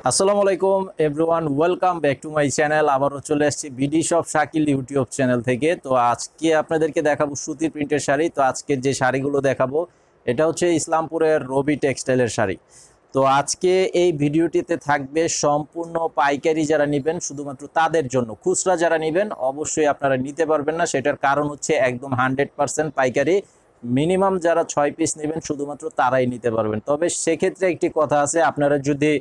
আসসালামু আলাইকুম everyone, welcome back to my channel. আবারও চলে আসছি BD shop Shakil YouTube channel থেকে। তো আজকে আপনাদেরকে দেখাবো সুতির প্রিন্টের শাড়ি। তো আজকের যে শাড়িগুলো দেখাবো এটা হচ্ছে ইসলামপুরের রবি টেক্সটাইলের শাড়ি। তো আজকে এই ভিডিওটিতে থাকবে সম্পূর্ণ পাইকারি যারা নেবেন শুধুমাত্র তাদের জন্য। খুচরা যারা নেবেন অবশ্যই আপনারা নিতে পারবেন না, সেটার কারণ হচ্ছে একদম 100% পাইকারি। মিনিমাম যারা 6 পিস নেবেন শুধুমাত্র তারাই নিতে পারবেন। তবে সেক্ষেত্রে একটি কথা আছে, আপনারা যদি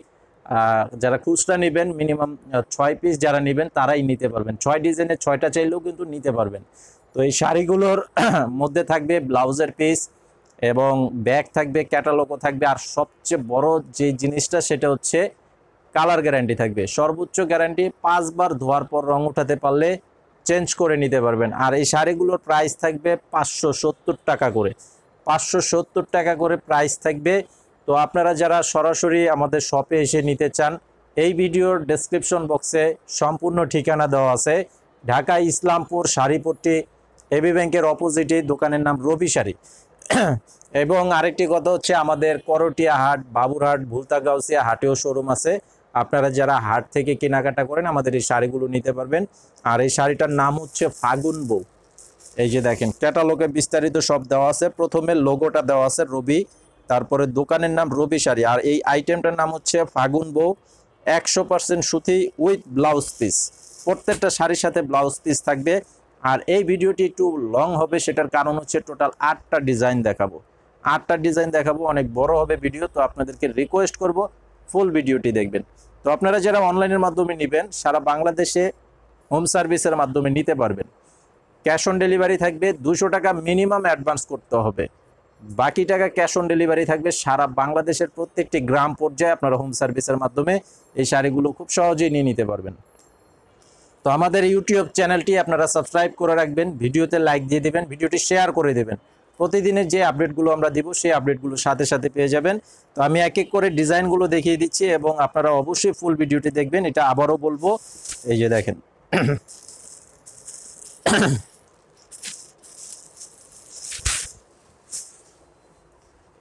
যারা খুচরা নেবেন মিনিমাম 6 পিস যারা নেবেন তারাই নিতে পারবেন। 6 ডিজাইনের 6টা চাইলেও কিন্তু নিতে পারবেন। তো এই শাড়িগুলোর মধ্যে থাকবে ব্লাউজের পিস এবং ব্যাগ থাকবে, ক্যাটালগও থাকবে, আর সবচেয়ে বড় যে জিনিসটা সেটা হচ্ছে কালার গ্যারান্টি থাকবে। সর্বোচ্চ গ্যারান্টি, 5বার ধোয়ার পর রং উঠাতে পারলে চেঞ্জ করে নিতে পারবেন। আর এই শাড়িগুলোর প্রাইস থাকবে 570 টাকা করে, 570 টাকা করে প্রাইস থাকবে। তো আপনারা যারা সরাসরি আমাদের শপে এসে নিতে চান, এই ভিডিওর ডেসক্রিপশন বক্সে সম্পূর্ণ ঠিকানা দেওয়া আছে। ঢাকা ইসলামপুর শাড়িপট্টি এবি ব্যাংকের অপোজিটে দোকানের নাম রবি শাড়ি। এবং আরেকটি কথা হচ্ছে আমাদের করটিয়া হাট, বাবুরহাট, ভুলতাগাউসিয়া হাটেও শোরুম আছে। আপনারা যারা হাট থেকে কেনাকাটা করেন আমাদের এই শাড়িগুলো নিতে পারবেন। আর এই শাড়িটার নাম হচ্ছে ফাগুন বউ। এই যে দেখেন ক্যাটালগে বিস্তারিত সব দেওয়া আছে। প্রথমে লোগোটা দেওয়া আছে রবি, তারপরে দোকানের নাম রবি শাড়ি, আর এই আইটেমটার নাম হচ্ছে ফাগুন বউ। 100% সুতি উইথ ব্লাউজ পিস, প্রত্যেকটা শাড়ির সাথে ব্লাউজ পিস থাকবে। আর এই ভিডিওটি একটু লং হবে, সেটার কারণ হচ্ছে টোটাল 8টা ডিজাইন দেখাবো। 8টা ডিজাইন দেখাবো, অনেক বড় হবে ভিডিও। তো আপনাদেরকে রিকোয়েস্ট করব ফুল ভিডিওটি দেখবেন। তো আপনারা যারা অনলাইনের মাধ্যমে নেবেন সারা বাংলাদেশে হোম সার্ভিসের মাধ্যমে নিতে পারবেন। ক্যাশ অন ডেলিভারি থাকবে, 200 টাকা মিনিমাম অ্যাডভান্স করতে হবে, বাকি টাকা ক্যাশ অন ডেলিভারি থাকবে। সারা বাংলাদেশের প্রত্যেকটি গ্রাম পর্যায়ে আপনারা হোম সার্ভিসের মাধ্যমে এই শাড়িগুলো খুব সহজেই নিয়ে নিতে পারবেন। তো আমাদের ইউটিউব চ্যানেলটি আপনারা সাবস্ক্রাইব করে রাখবেন, ভিডিওতে লাইক দিয়ে দেবেন, ভিডিওটি শেয়ার করে দেবেন। প্রতিদিনের যে আপডেটগুলো আমরা দিব সেই আপডেটগুলো সাথে সাথে পেয়ে যাবেন। তো আমি এক এক করে ডিজাইনগুলো দেখিয়ে দিচ্ছি এবং আপনারা অবশ্যই ফুল ভিডিওটি দেখবেন, এটা আবারও বলবো। এই যে দেখেন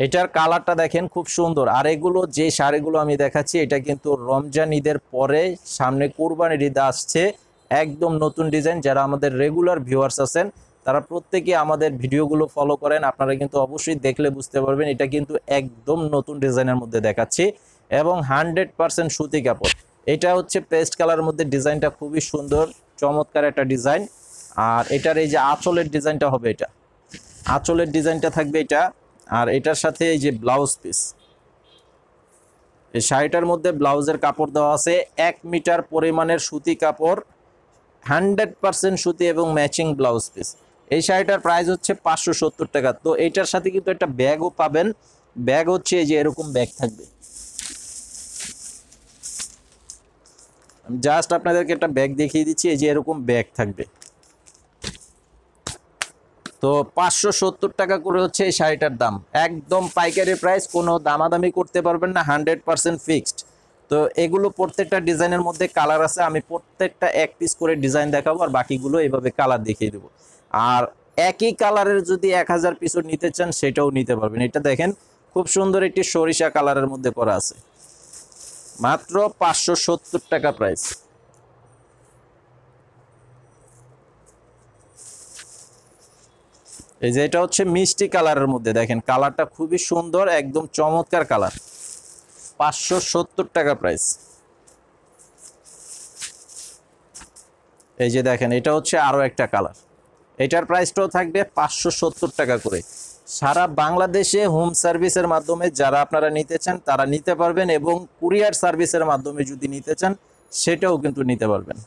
এটার কালারটা দেখেন খুব সুন্দর। আর এগুলো যে শাড়িগুলো আমি দেখাচ্ছি এটা কিন্তু রমজান ঈদের পরে সামনে কুরবানির ঈদ আসছে, একদম নতুন ডিজাইন। যারা আমাদের রেগুলার ভিউয়ার্স আছেন তারা প্রত্যেকে আমাদের ভিডিওগুলো ফলো করেন, আপনারা কিন্তু অবশ্যই দেখলে বুঝতে পারবেন এটা কিন্তু একদম নতুন ডিজাইনের মধ্যে দেখাচ্ছি এবং 100% সুতি কাপড়। এটা হচ্ছে পেস্ট কালারের মধ্যে, ডিজাইনটা খুবই সুন্দর, চমৎকার একটা ডিজাইন। আর এটার এই যে আঁচলের ডিজাইনটা হবে, এটা আঁচলের ডিজাইনটা থাকবে এটা। আর এটার সাথে এই যে ব্লাউজ পিস, এই শাড়িটার মধ্যে ব্লাউজের কাপড় দেওয়া আছে 1 মিটার পরিমাণের সুতি কাপড়, 100% সুতি এবং ম্যাচিং ব্লাউজ পিস। এই শাড়িটার প্রাইস হচ্ছে 570 টাকা। তো এইটার সাথে কিন্তু একটা ব্যাগও পাবেন। ব্যাগ হচ্ছে এই যে এরকম ব্যাগ থাকবে। জাস্ট আপনাদেরকে একটা ব্যাগ দেখিয়ে দিচ্ছি, এই যে এরকম ব্যাগ থাকবে। তো 570 টাকা করে হচ্ছে এই শাড়িটার দাম, একদম পাইকারি প্রাইস, কোনো দামাদামি করতে পারবেন না, 100% ফিক্সড। তো এগুলো প্রত্যেকটা ডিজাইনের মধ্যে কালার আছে, আমি প্রত্যেকটা এক পিস করে ডিজাইন দেখাবো আর বাকিগুলো এইভাবে কালার দেখিয়ে দেবো। আর একই কালারের যদি 1000 পিসও নিতে চান সেটাও নিতে পারবেন। এটা দেখেন খুব সুন্দর একটি সরিষা কালারের মধ্যে করা আছে, মাত্র 570 টাকা প্রাইস। এই যে এটা হচ্ছে মিষ্টি কালারের মধ্যে, দেখেন কালারটা খুবই সুন্দর, একদম চমৎকার কালার, 570 টাকা প্রাইস। এই যে দেখেন এটা হচ্ছে আরো একটা কালার, এটার প্রাইসটাও থাকবে 570 টাকা করে। সারা বাংলাদেশে হোম সার্ভিসের মাধ্যমে যারা আপনারা নিতে চান তারা নিতে পারবেন, এবং কুরিয়ার সার্ভিসের মাধ্যমে যদি নিতে চান সেটাও কিন্তু নিতে পারবেন।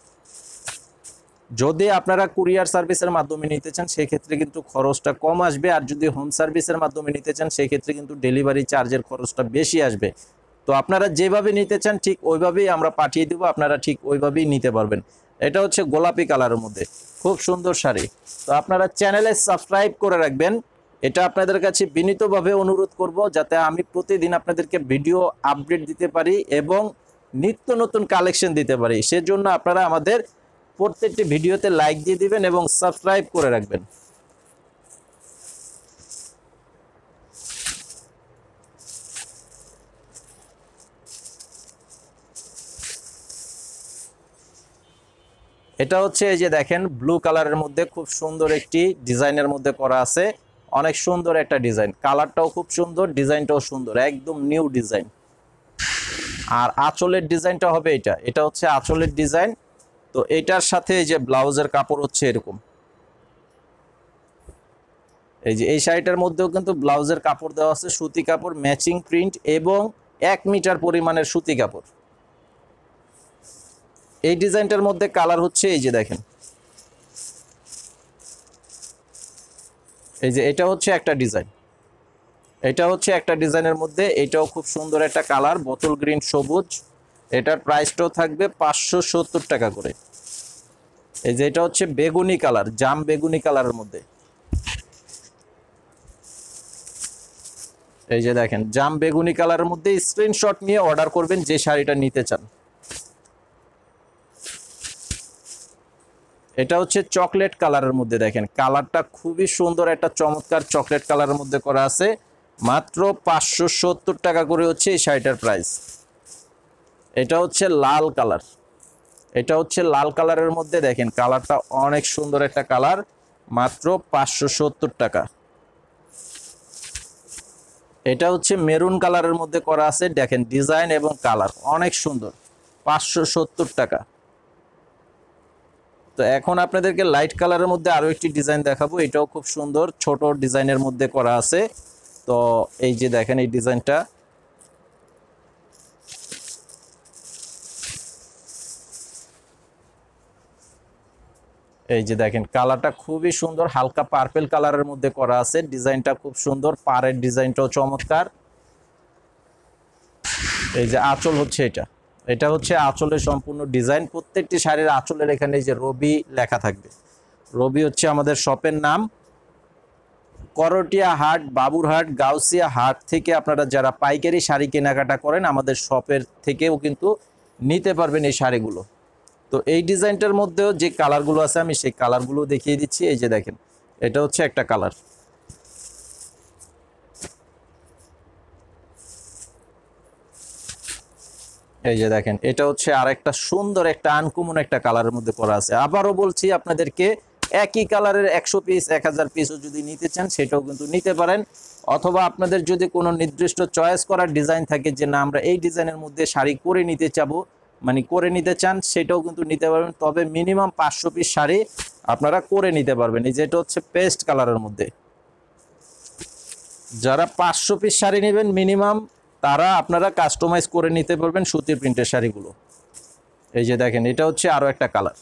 যদি আপনারা কুরিয়ার সার্ভিসের মাধ্যমে নিতে চান সেক্ষেত্রে কিন্তু খরচটা কম আসবে, আর যদি হোম সার্ভিসের মাধ্যমে নিতে চান সেক্ষেত্রে কিন্তু ডেলিভারি চার্জের খরচটা বেশি আসবে। তো আপনারা যেভাবে নিতে চান ঠিক ওইভাবেই আমরা পাঠিয়ে দেবো, আপনারা ঠিক ওইভাবেই নিতে পারবেন। এটা হচ্ছে গোলাপি কালারের মধ্যে খুব সুন্দর শাড়ি। তো আপনারা চ্যানেলে সাবস্ক্রাইব করে রাখবেন, এটা আপনাদের কাছে বিনীতভাবে অনুরোধ করব, যাতে আমি প্রতিদিন আপনাদেরকে ভিডিও আপডেট দিতে পারি এবং নিত্য নতুন কালেকশন দিতে পারি। সেজন্য আপনারা আমাদের প্রত্যেকটি ভিডিওতে লাইক দিয়ে দিবেন এবং সাবস্ক্রাইব করে রাখবেন। এটা হচ্ছে এই যে দেখেন ব্লু কালারের মধ্যে খুব সুন্দর একটি ডিজাইনের মধ্যে করা আছে, অনেক সুন্দর একটা ডিজাইন, কালারটাও খুব সুন্দর, ডিজাইনটাও সুন্দর, একদম নিউ ডিজাইন। আর আঁচলের ডিজাইনটা হবে এটা, এটা হচ্ছে আঁচলের ডিজাইন। তো এটার সাথে এই যে ব্লাউজের কাপড় হচ্ছে এরকম, এই যে এই শাড়িটার মধ্যেও কিন্তু ব্লাউজের কাপড় দেওয়া আছে, সুতি কাপড়, ম্যাচিং প্রিন্ট এবং 1 মিটার পরিমাণের সুতি কাপড়। এই ডিজাইনটার মধ্যে কালার হচ্ছে এই যে দেখেন, এই যে এটা হচ্ছে একটা ডিজাইন, এটা হচ্ছে একটা ডিজাইনের মধ্যে, এটাও খুব সুন্দর একটা কালার, বোতল গ্রিন সবুজ। এটার প্রাইসটাও থাকবে 570 টাকা করে। এই যে এটা হচ্ছে বেগুনি কালার, জাম বেগুনি কালারের মধ্যে, এই যে দেখেন জাম বেগুনি কালারের মধ্যে। স্ক্রিনশট নিয়ে অর্ডার করবেন যে শাড়িটা নিতে চান। এটা হচ্ছে চকলেট কালারের মধ্যে, দেখেন কালারটা খুবই সুন্দর, একটা চমৎকার চকলেট কালারের মধ্যে করা আছে। মাত্র 570 টাকা করে হচ্ছে এই শাড়িটার প্রাইস। এটা হচ্ছে লাল কালার, এটা হচ্ছে লাল কালারের মধ্যে, দেখেন কালারটা অনেক সুন্দর একটা কালার, মাত্র 570 টাকা। এটা হচ্ছে মেরুন কালারের মধ্যে করা আছে, দেখেন ডিজাইন এবং কালার অনেক সুন্দর, 570 টাকা। তো এখন আপনাদেরকে লাইট কালারের মধ্যে আরো একটি ডিজাইন দেখাবো, এটাও খুব সুন্দর, ছোট ডিজাইনের মধ্যে করা আছে। তো এই যে দেখেন এই ডিজাইনটা, এই যে দেখেন কালারটা খুবই সুন্দর, হালকা পার্পল কালারের মধ্যে করা আছে, ডিজাইনটা খুব সুন্দর, পাড়ের ডিজাইনটাও চমৎকার। এই যে আঁচল হচ্ছে এটা, এটা হচ্ছে আঁচলের সম্পূর্ণ ডিজাইন, প্রত্যেকটি শাড়ির আঁচলের এখানে এই যে রবি লেখা থাকবে। রবি হচ্ছে আমাদের শপের নাম। করটিয়া হাট, বাবুরহাট, গাউসিয়া হাট থেকে আপনারা যারা পাইকারি শাড়ি কেনাকাটা করেন আমাদের শপের থেকেও কিন্তু নিতে পারবেন এই শাড়িগুলো। তো এই ডিজাইনটার মধ্যেও যে কালারগুলো আছে আমি সেই কালারগুলো দেখিয়ে দিচ্ছি। এই যে দেখেন এটা হচ্ছে একটা কালার, এই যে দেখেন এটা হচ্ছে আরেকটা সুন্দর একটা আনকমন একটা কালারের মধ্যে করা আছে। আবারও বলছি আপনাদেরকে, একই কালারের 100 পিস 1000 পিসও যদি নিতে চান সেটাও কিন্তু নিতে পারেন, অথবা আপনাদের যদি কোনো নির্দিষ্ট চয়েস করার ডিজাইন থাকে যে না আমরা এই ডিজাইনের মধ্যে শাড়ি করে নিতে চাবো, মানে করে নিতে চান, সেটাও কিন্তু নিতে পারবেন। তবে মিনিমাম 500 পিস শাড়ি আপনারা করে নিতে পারবেন। এই যেটা হচ্ছে পেস্ট কালারের মধ্যে, যারা 500 পিস শাড়ি নেবেন মিনিমাম, তারা আপনারা কাস্টমাইজ করে নিতে পারবেন সুতির প্রিন্টের শাড়িগুলো। এই যে দেখেন এটা হচ্ছে আরো একটা কালার,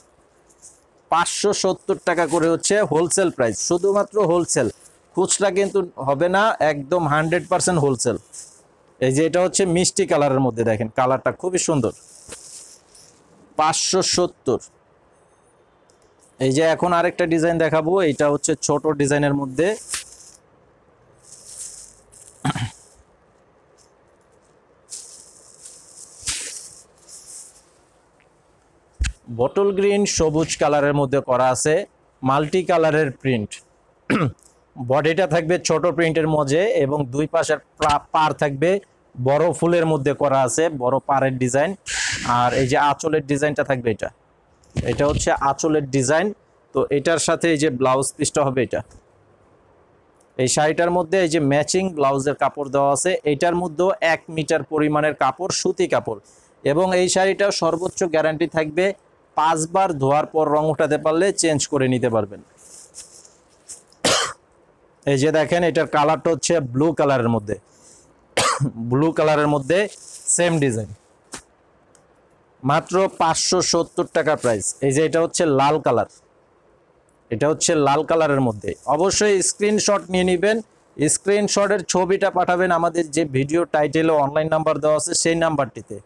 570 টাকা করে হচ্ছে হোলসেল প্রাইস, শুধুমাত্র হোলসেল, খুচরা কিন্তু হবে না, একদম 100% হোলসেল। এই যে এটা হচ্ছে মিষ্টি কালারের মধ্যে, দেখেন কালারটা খুবই সুন্দর, 570। এই যে এখন আরেকটা ডিজাইন দেখাবো, এটা হচ্ছে ছোট ডিজাইনের মধ্যে, বটল গ্রিন সবুজ কালারের মধ্যে করা আছে, মাল্টি কালারের প্রিন্ট। বডিটা থাকবে ছোট প্রিন্টের মধ্যে এবং দুই পাশের পার থাকবে বড় ফুলের মধ্যে করা আছে, বড় পাড়ের ডিজাইন। আর এই যে আঁচলের ডিজাইনটা থাকবে, এটা এটা হচ্ছে আঁচলের ডিজাইন। তো এটার সাথে এই যে ব্লাউজ পিসটা হবে এটা, এই শাড়িটার মধ্যে এই যে ম্যাচিং ব্লাউজের কাপড় দেওয়া আছে। এটার মধ্যেও 1 মিটার পরিমাণের কাপড়, সুতি কাপড়, এবং এই শাড়িটা সর্বোচ্চ গ্যারান্টি থাকবে 5 বার ধোয়ার পর রং উঠাতে পারলে চেঞ্জ করে নিতে পারবেন। এই যে দেখেন এটার কালারটা হচ্ছে ব্লু কালারের মধ্যে, ব্লু কালারের মধ্যে সেম ডিজাইন, মাত্র 570 টাকা প্রাইস। এই যে এটা হচ্ছে লাল কালার, এটা হচ্ছে লাল কালারের মধ্যে। অবশ্যই স্ক্রিনশট নিয়ে নেবেন, স্ক্রিনশটের ছবিটা পাঠাবেন আমাদের যে ভিডিও টাইটেলে অনলাইন নাম্বার দেওয়া আছে সেই নাম্বারটিতে,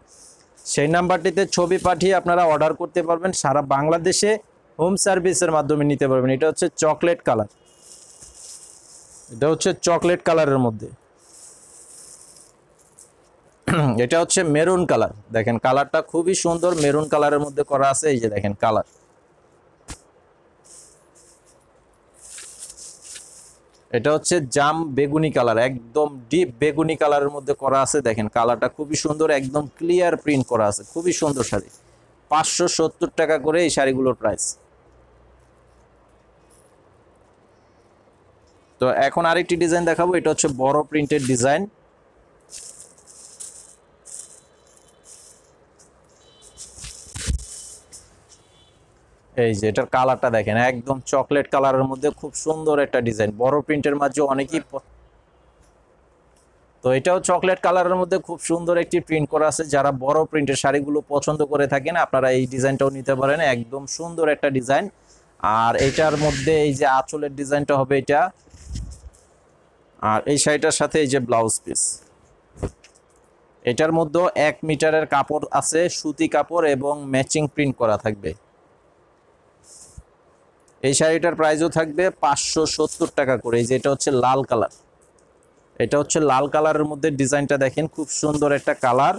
সেই নাম্বারটিতে ছবি পাঠিয়ে আপনারা অর্ডার করতে পারবেন, সারা বাংলাদেশে হোম সার্ভিসের মাধ্যমে নিতে পারবেন। এটা হচ্ছে চকলেট কালার, এটা হচ্ছে চকলেট কালারের মধ্যে। এটা হচ্ছে মেরুন কালার, দেখেন কালারটা খুবই সুন্দর, মেরুন কালারের মধ্যে করা আছে। এই যে দেখেন কালার, এটা হচ্ছে জাম বেগুনি কালার, একদম ডিপ বেগুনি কালারের মধ্যে করা আছে। দেখেন কালারটা খুবই সুন্দর, একদম ক্লিয়ার প্রিন্ট করা আছে, খুবই সুন্দর শাড়ি, 570 টাকা করে এই শাড়িগুলোর প্রাইস। তো এখন আরেকটি ডিজাইন দেখাবো, এটা হচ্ছে বড় প্রিন্টের ডিজাইন। এই যে এটার কালারটা দেখেন, একদম চকলেট কালারের মধ্যে খুব সুন্দর একটা ডিজাইন, বড় প্রিন্টের মাঝে অনেকেই। তো এটাও চকলেট কালারের মধ্যে খুব সুন্দর একটি প্রিন্ট করা আছে। যারা বড় প্রিন্টের শাড়িগুলো পছন্দ করে থাকেন আপনারা এই ডিজাইনটাও নিতে পারেন, একদম সুন্দর একটা ডিজাইন। আর এটার মধ্যে এই যে আঁচলের ডিজাইনটা হবে এটা, আর এই শাড়িটার সাথে এই যে ব্লাউজ পিস। এটার মধ্যে 1 মিটারের কাপড় আছে, সুতি কাপড় এবং ম্যাচিং প্রিন্ট করা থাকবে। এই শাড়িটার প্রাইসও থাকবে 570 টাকা করে। এই যে এটা হচ্ছে লাল কালার, এটা হচ্ছে লাল কালারের মধ্যে ডিজাইনটা দেখেন, খুব সুন্দর একটা কালার,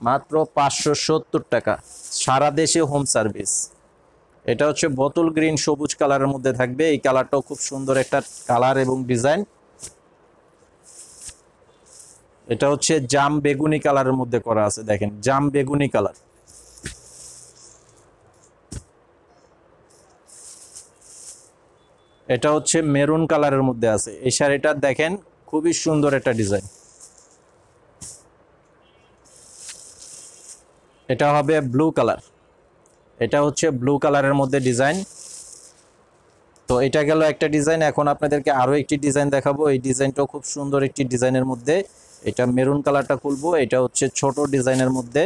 মাত্র 570 টাকা, সারা দেশে হোম সার্ভিস। এটা হচ্ছে বোতল গ্রিন সবুজ কালারের মধ্যে থাকবে, এই কালারটাও খুব সুন্দর একটা কালার এবং ডিজাইন। এটা হচ্ছে জাম বেগুনি কালারের মধ্যে করা আছে, দেখেন জাম বেগুনি কালার। এটা হচ্ছে মেরুন কালারের মধ্যে আছে। এই শাড়িটা দেখেন খুবই সুন্দর একটা ডিজাইন। এটা হবে ব্লু কালার, এটা হচ্ছে ব্লু কালারের মধ্যে ডিজাইন। তো এটা গেল একটা ডিজাইন। এখন আপনাদেরকে আরো একটি ডিজাইন দেখাবো, এই ডিজাইনটাও খুব সুন্দর একটি ডিজাইনের মধ্যে। এটা মেরুন কালারটা খুলবো, এটা হচ্ছে ছোট ডিজাইনের মধ্যে।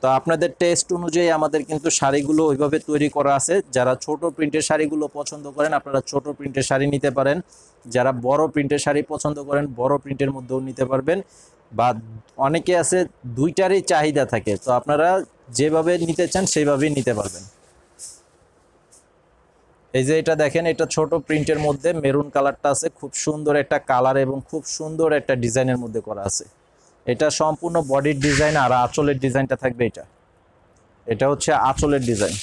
তো আপনাদের টেস্ট অনুযায়ী আমাদের কিন্তু শাড়িগুলো ওইভাবে তৈরি করা আছে। যারা ছোট প্রিন্টের শাড়িগুলো পছন্দ করেন আপনারা ছোট প্রিন্টের শাড়ি নিতে পারেন, যারা বড় প্রিন্টের শাড়ি পছন্দ করেন বড় প্রিন্টের মধ্যেও নিতে পারবেন, বা অনেকে আছে দুইটারই চাহিদা থাকে, তো আপনারা যেভাবে নিতে চান সেইভাবেই নিতে পারবেন। এই যে এটা দেখেন, এটা ছোট প্রিন্টের মধ্যে মেরুন কালারটা আছে, খুব সুন্দর একটা কালার এবং খুব সুন্দর একটা ডিজাইনের মধ্যে করা আছে। এটা সম্পূর্ণ বডির ডিজাইন, আর আঁচলের ডিজাইনটা থাকবে এটা। এটা হচ্ছে আঁচলের ডিজাইন।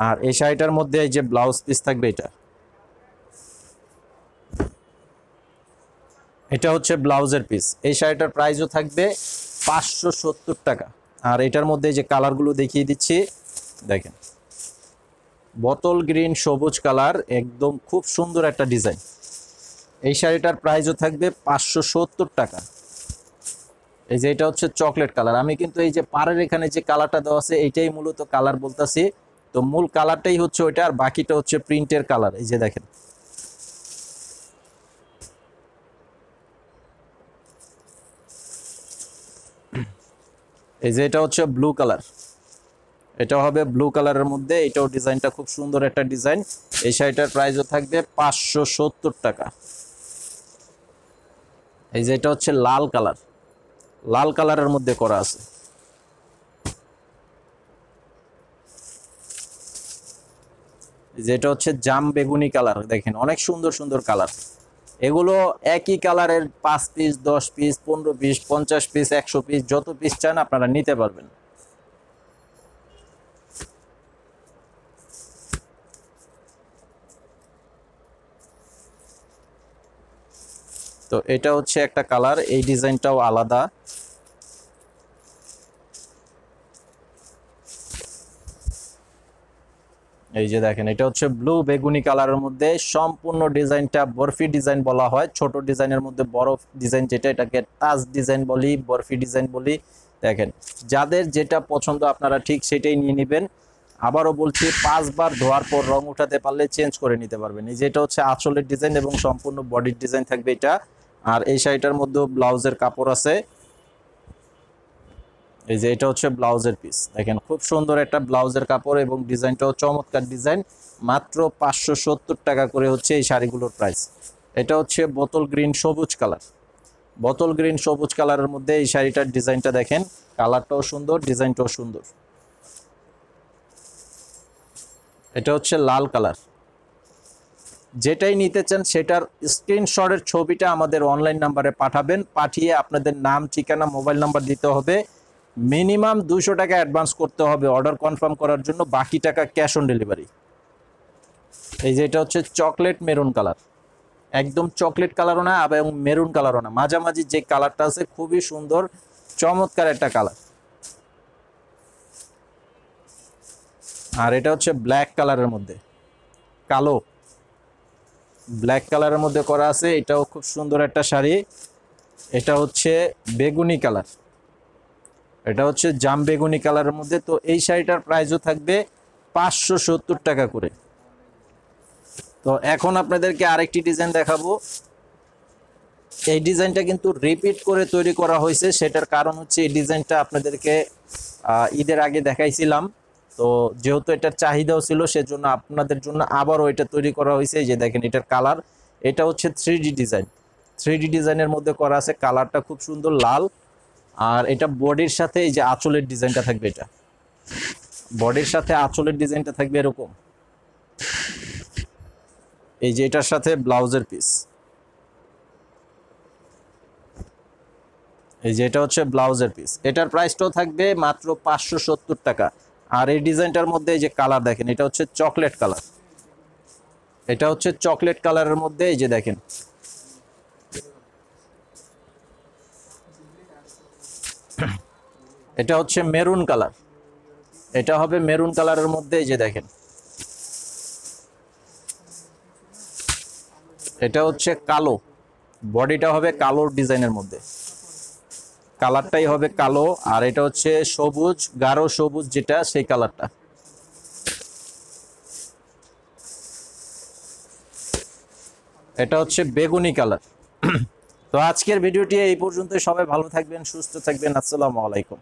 আর এই শাড়িটার মধ্যে এই যে ব্লাউজ পিস থাকবে এটা। এটা হচ্ছে ব্লাউজের পিস। এই শাড়িটার প্রাইসও থাকবে 570 টাকা। আর এটার মধ্যে যে কালারগুলো দেখিয়ে দিচ্ছি দেখেন, বোতল গ্রিন সবুজ কালার, একদম খুব সুন্দর একটা ডিজাইন। এই শাড়িটার প্রাইসও থাকবে 570 টাকা। এই যে এটা হচ্ছে চকলেট কালার। আমি কিন্তু এই যে পাড়ের এখানে যে কালারটা দেওয়া আছে এইটাই মূলত কালার বলতেছি, তো মূল কালারটাই হচ্ছে ওইটা, আর বাকিটা হচ্ছে প্রিন্টের কালার। এই যে দেখেন, এই যে এটা হচ্ছে ব্লু কালার, এটা হবে ব্লু কালারের মধ্যে। এটাও ডিজাইনটা খুব সুন্দর একটা ডিজাইন। এই শাড়িটার প্রাইসও থাকবে 570 টাকা। এই যে এটা হচ্ছে লাল কালার, লাল কালারের মধ্যে করা আছে। যেটা হচ্ছে জাম বেগুনি কালার, দেখেন অনেক সুন্দর সুন্দর কালার। এগুলো একই কালারের 5 piece 10 piece 15 piece 50 piece 100 piece যত পিস চান আপনারা নিতে পারবেন। তো এটা হচ্ছে একটা কালার, এই ডিজাইনটাও আলাদা। এই যে দেখেন, এটা হচ্ছে ব্লু বেগুনি কালারের মধ্যে। সম্পূর্ণ ডিজাইনটা বরফি ডিজাইন বলা হয়, ছোট ডিজাইনের মধ্যে বড় ডিজাইন যেটা, এটাকে তাজ ডিজাইন বলি, বরফি ডিজাইন বলি। দেখেন যাদের যেটা পছন্দ আপনারা ঠিক সেটাই নিয়ে নেবেন। আবারও বলছি, 5 বার ধোয়ার পর রং উঠাতে পারলে চেঞ্জ করে নিতে পারবেন। এই যে এটা হচ্ছে আঁচলের ডিজাইন এবং সম্পূর্ণ বডির ডিজাইন থাকবে এটা। আর এই শাড়িটার মধ্যেও ব্লাউজের কাপড় আছে। এই যে এটা হচ্ছে ব্লাউজের পিস, দেখেন খুব সুন্দর একটা ব্লাউজের কাপড় এবং ডিজাইনটাও চমৎকার ডিজাইন। মাত্র 570 টাকা করে হচ্ছে এই শাড়িগুলোর প্রাইস। এটা হচ্ছে বোতল গ্রিন সবুজ কালার, বোতল গ্রিন সবুজ কালারের মধ্যে এই শাড়িটার ডিজাইনটা দেখেন, কালারটাও সুন্দর, ডিজাইনটাও সুন্দর। এটা হচ্ছে লাল কালার। যেটাই নিতে চান সেটার স্ক্রিনশটের ছবিটা আমাদের অনলাইন নাম্বারে পাঠাবেন, পাঠিয়ে আপনাদের নাম ঠিকানা মোবাইল নাম্বার দিতে হবে। মিনিমাম 200 টাকা অ্যাডভান্স করতে হবে অর্ডার কনফার্ম করার জন্য, বাকি টাকা ক্যাশ অন ডেলিভারি। এই যে এটা হচ্ছে চকলেট মেরুন কালার, একদম চকলেট কালারও না এবং মেরুন কালারও না, মাঝামাঝি যে কালারটা আছে, খুবই সুন্দর চমৎকার একটা কালার। আর এটা হচ্ছে ব্ল্যাক কালারের মধ্যে, কালো ব্ল্যাক কালারের মধ্যে করা আছে, এটাও খুব সুন্দর একটা শাড়ি। এটা হচ্ছে বেগুনি কালার, এটা হচ্ছে জাম বেগুনি কালারের মধ্যে। তো এই শাড়িটার প্রাইসও থাকবে 570 টাকা করে। তো এখন আপনাদেরকে আরেকটি ডিজাইন দেখাবো। এই ডিজাইনটা কিন্তু রিপিট করে তৈরি করা হয়েছে, সেটার কারণ হচ্ছে এই ডিজাইনটা আপনাদেরকে ঈদের আগে দেখাইছিলাম। তো যেহেতু এটার চাহিদাও ছিল, সেজন্য আপনাদের জন্য আবারও এটা তৈরি করা হয়েছে। এই যে দেখেন এটার কালার, এটা হচ্ছে 3D ডিজাইন, 3D ডিজাইনের মধ্যে করা আছে। কালারটা খুব সুন্দর লাল। আর এটা বডির সাথে এই যে আঁচলের ডিজাইনটা থাকবে, এটা বডির সাথে আঁচলের ডিজাইনটা থাকবে এরকম। এই যে এটার সাথে ব্লাউজের পিস, এই যে এটা হচ্ছে ব্লাউজের পিস। এটার প্রাইসটাও থাকবে মাত্র 570 টাকা। আর এই ডিজাইনটার মধ্যে এই যে কালার দেখেন, এটা হচ্ছে চকলেট কালার, এটা হচ্ছে চকলেট কালারের মধ্যে। এই যে দেখেন এটা হচ্ছে মেরুন কালার, এটা হবে মেরুন কালারের মধ্যে। এই যে দেখেন এটা হচ্ছে কালো, বডিটা হবে কালোর ডিজাইনের মধ্যে, কালারটাই হবে কালো। আর এটা হচ্ছে সবুজ, গাঢ় সবুজ যেটা, সেই কালারটা। এটা হচ্ছে বেগুনি কালার। তো আজকের ভিডিওটি এই পর্যন্ত। সবাই ভালো থাকবেন, সুস্থ থাকবেন। আসসালামু আলাইকুম।